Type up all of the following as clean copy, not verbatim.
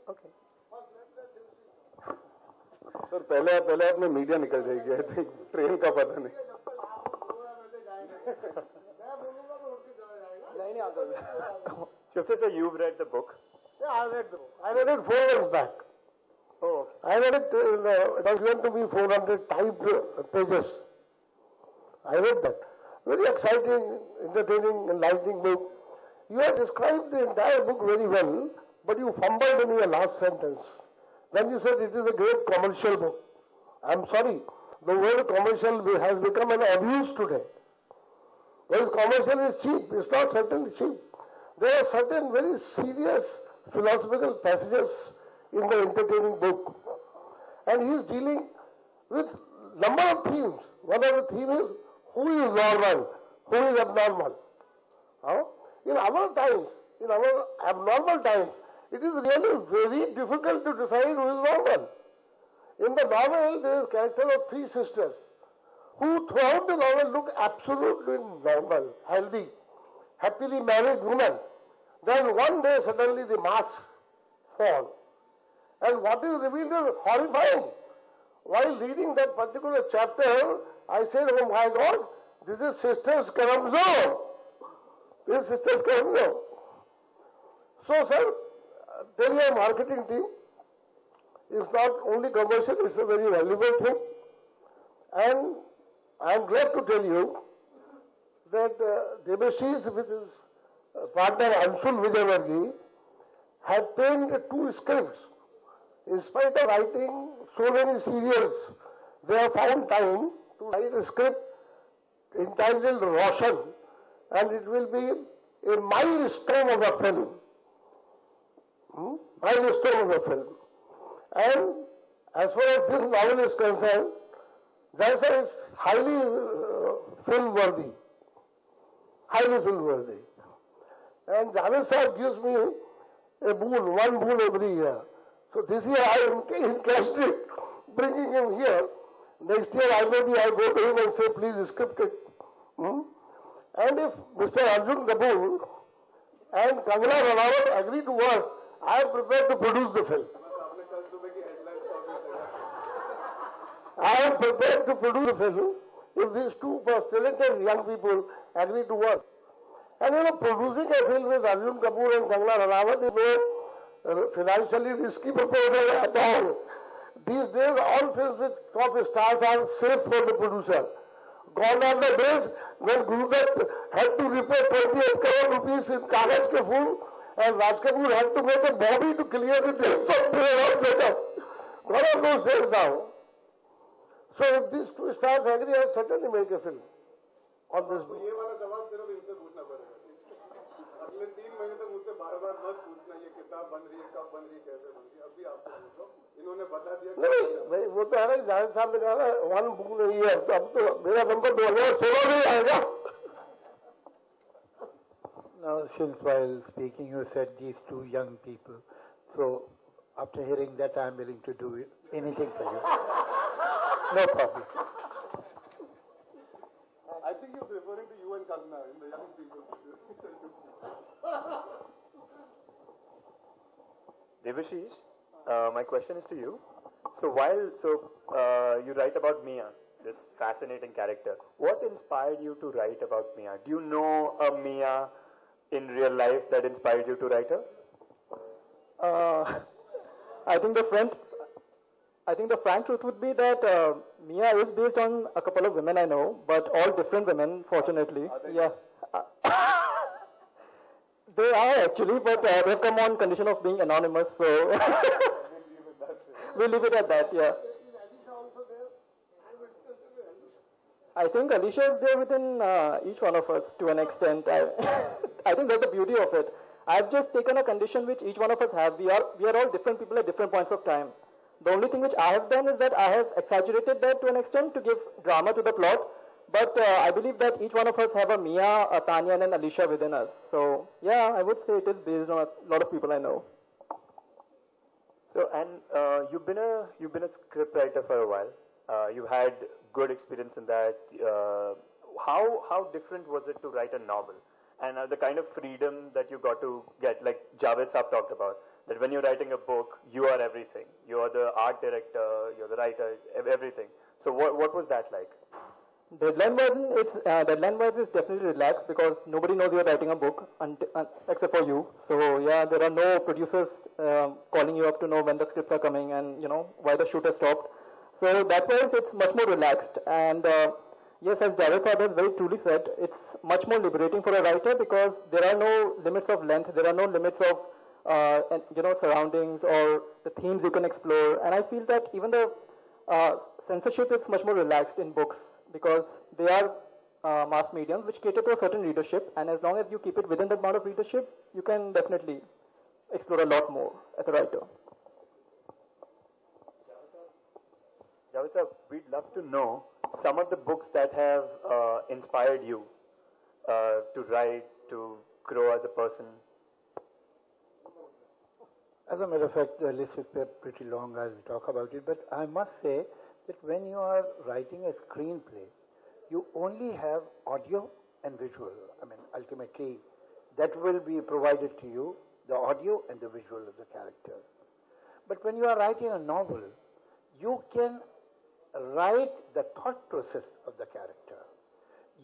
Okay. Sir पहले अपने media निकल जाएगी, आई थिंक ट्रेन का पता नहीं. Shivsa sir, you've read the book. Yeah, I read the book. I read it 4 years back. Oh, okay. I read it, it was given to me 400 typed pages. I read that. Very exciting, entertaining, enlightening book. You have described the entire book very well, but you fumbled in your last sentence. Then you said it is a great commercial book. I'm sorry. The word commercial has become an abuse today. Because commercial is cheap. It's not certainly cheap. There are certain very serious philosophical passages in the entertaining book. And he is dealing with number of themes. One of the themes is who is normal, who is abnormal. In our times, in our abnormal times, it is really very difficult to decide who is normal. In the novel, there is a character of 3 sisters who throughout the novel look absolutely normal, healthy, happily married women. Then one day suddenly the masks fall. And what is revealed is horrifying. While reading that particular chapter, I said, oh my God, this is Sisters Karam Zone. This is Sisters Karam Zone. So, sir, tell your marketing team, it's not only commercial, it's a very valuable thing. And I am glad to tell you that Debashish with his partner Arjun Vijayvargi had penned 2 scripts. In spite of writing so many serials, they have found time to write a script entitled Roshan, and it will be a milestone of a film. Milestone of a film. And as far as this novel is concerned, that is highly film-worthy. Highly film-worthy. And Javed sir gives me a boon, 1 boon every year. So this year I encashed it, bringing him here. Next year I go to him and say, please script it. And if Mr. Arjun Kapoor and Kangana Ranaut agree to work, I am prepared to produce the film. I am prepared to produce the film if these 2 talented young people agree to work. And producing a film with Arjun Kapoor and Kangana Ranaut is no financially risky proposal at all. These days, all films with top stars are safe for the producer. Gone are the days when Gurudat had to repay 28 crore rupees in Kagaz ke fool, and Raj Kapoor had to make a body to clear the days of prayer. Gone are those days now. So if these 2 stars agree, I will certainly make a film on this book. ये वाला सवाल सिर्फ इनसे पूछना पड़ेगा. अगले 3 महीने तक मुझसे बार-बार मत पूछना ये किताब बन रही है, कब बन रही है, कैसे बन रही है. अभी आपसे पूछो. इन्होंने बता दिया. नहीं, वो तो है ना, जावेद साहब ने कहा 1 book नहीं है, तो अब तो मेरा नंबर 2016 में आएगा. Now, since while speaking you said these 2 young people, so after hearing that I am willing to do anything for you. No problem. I think he was referring to you and Kangana in the young people. Debashish, my question is to you. So you write about Mia, this fascinating character. What inspired you to write about Mia? Do you know a Mia in real life that inspired you to write her? I think the frank truth would be that Mia is based on a couple of women I know, but all different women, fortunately. Yeah. They are actually, but they've come on condition of being anonymous, so we'll leave it at that, yeah. I think Alicia is there within each one of us to an extent. I think that's the beauty of it. I've just taken a condition which each one of us have. We are all different people at different points of time. The only thing which I have done is that I have exaggerated that to an extent to give drama to the plot. But I believe that each one of us have a Mia, a Tanya, and an Alicia within us. So yeah, I would say it is based on a lot of people I know. So, and you've been a script writer for a while. You've had good experience in that. How different was it to write a novel? And the kind of freedom that you got to get, like Javed Saab talked about, That when you're writing a book, you are everything. You are the art director, you're the writer, everything. So what was that like? Deadline-wise is definitely relaxed because nobody knows you're writing a book except for you. So yeah, there are no producers calling you up to know when the scripts are coming and why the shoot has stopped. So that way it's much more relaxed. And yes, as Javed has very truly said, it's much more liberating for a writer because there are no limits of length, there are no limits of surroundings or the themes you can explore. And I feel that even the censorship is much more relaxed in books because they are mass mediums which cater to a certain readership, and as long as you keep it within that amount of readership, you can definitely explore a lot more as a writer. Javed sir, we'd love to know some of the books that have inspired you to write, to grow as a person. As a matter of fact, the list is pretty long. I'll talk about it. But I must say that when you are writing a screenplay, you only have audio and visual. I mean, ultimately, that will be provided to you, the audio and the visual of the characters. But when you are writing a novel, you can write the thought process of the character.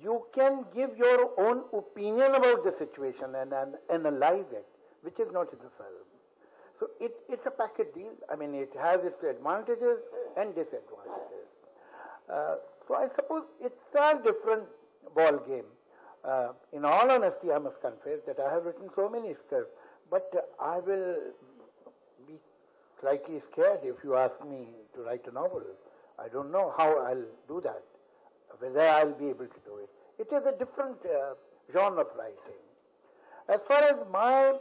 You can give your own opinion about the situation and analyze it, which is not in the film. So it's a package deal. I mean, it has its advantages and disadvantages. So I suppose it's a different ball game. In all honesty, I must confess that I have written so many scripts, but I will be slightly scared if you ask me to write a novel. I don't know how I'll do that, whether I'll be able to do it. It is a different genre of writing. As far as my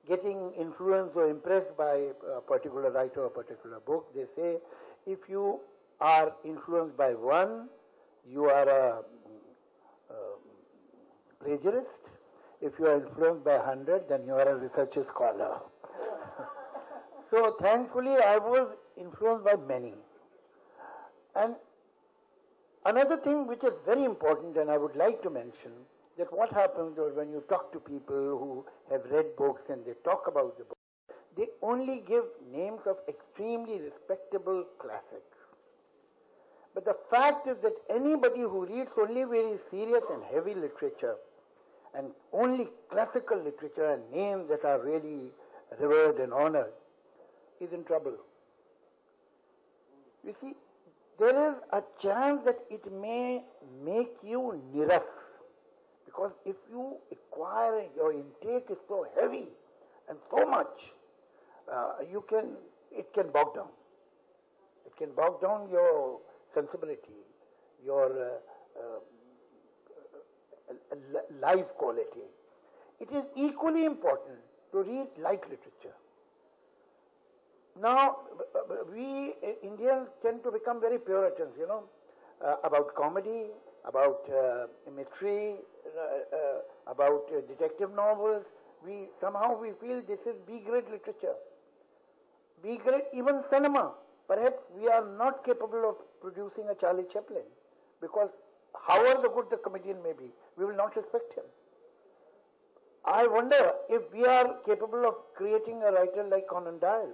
getting influenced or impressed by a particular writer or a particular book, they say if you are influenced by one, you are a plagiarist. If you are influenced by 100, then you are a research scholar. So thankfully I was influenced by many. And another thing which is very important, and I would like to mention, that what happens when you talk to people who have read books and they talk about the book, they only give names of extremely respectable classics. But the fact is that anybody who reads only very serious and heavy literature and only classical literature and names that are really revered and honored is in trouble. You see, there is a chance that it may make you niras. Because if you acquire, your intake is so heavy and so much, it can bog down. It can bog down your sensibility, your life quality. It is equally important to read light literature. Now, we Indians tend to become very Puritans, about comedy, about mystery, about detective novels. We feel this is B-grade literature. B-grade, even cinema. Perhaps we are not capable of producing a Charlie Chaplin because however good the comedian may be, we will not respect him. I wonder if we are capable of creating a writer like Conan Doyle,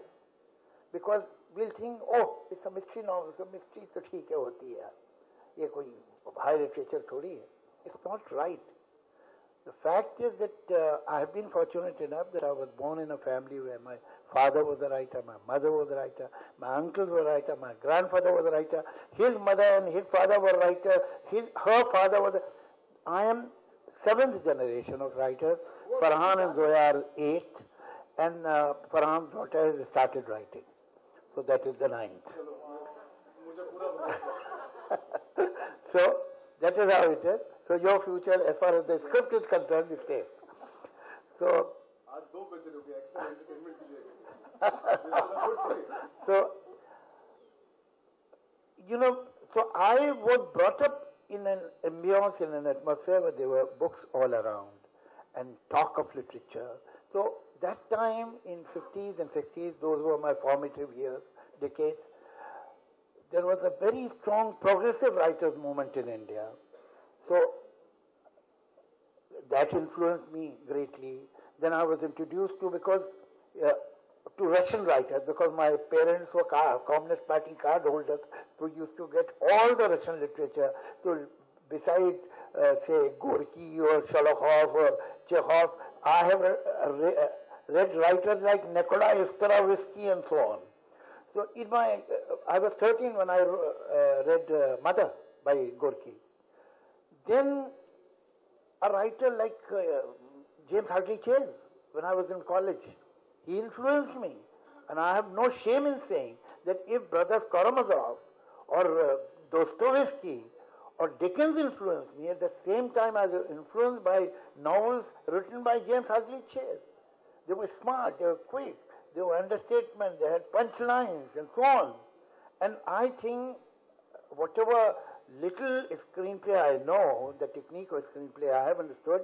because we'll think, oh, it's a mystery novel, so mystery to theek hai hoti hai. Ye koi high literature thodi hai. It's not right. The fact is that I have been fortunate enough that I was born in a family where my father was a writer, my mother was a writer, my uncles were a writer, my grandfather was a writer, his mother and his father were writers, her father was I am 7th generation of writers. Farhan and Zoya are 8th, and Farhan's daughter has started writing. So that is the 9th. So that is how it is. So your future, as far as the script is concerned, is safe. So, so I was brought up in an ambience, in an atmosphere where there were books all around and talk of literature. So that time in 50s and 60s, those were my formative years, decades. There was a very strong progressive writers movement in India. So that influenced me greatly. Then I was introduced to to Russian writers, because my parents were Communist Party card holders who used to get all the Russian literature. So besides, say, Gorky or Sholokhov or Chekhov, I have read writers like Nikolai Starovsky and so on. So I was 13 when I read Mother by Gorky. Then a writer like James Hadley Chase, when I was in college, he influenced me. And I have no shame in saying that if Brothers Karamazov or Dostoevsky or Dickens influenced me, at the same time I was influenced by novels written by James Hadley Chase. They were smart, they were quick, they were understatement, they had punchlines and so on. And I think whatever little screenplay I know, the technique of screenplay I have understood,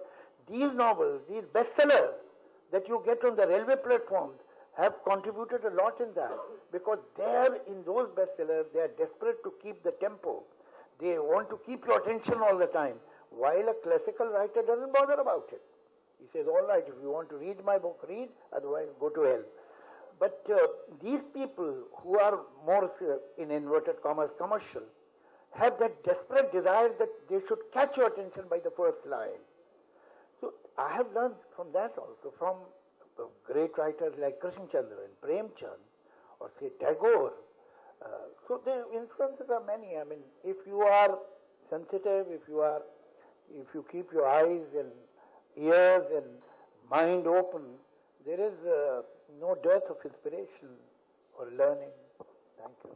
these novels, these bestsellers that you get on the railway platforms have contributed a lot in that, because there in those bestsellers they are desperate to keep the tempo. They want to keep your attention all the time, while a classical writer doesn't bother about it. He says, all right, if you want to read my book, read, otherwise go to hell. But these people who are more, in inverted commas, commercial, have that desperate desire that they should catch your attention by the first line. So I have learned from that also, from great writers like Krishnachandra and Premchand, or say Tagore. So the influences are many. I mean, if you are sensitive, if you keep your eyes and ears and mind open, there is no dearth of inspiration or learning. Thank you.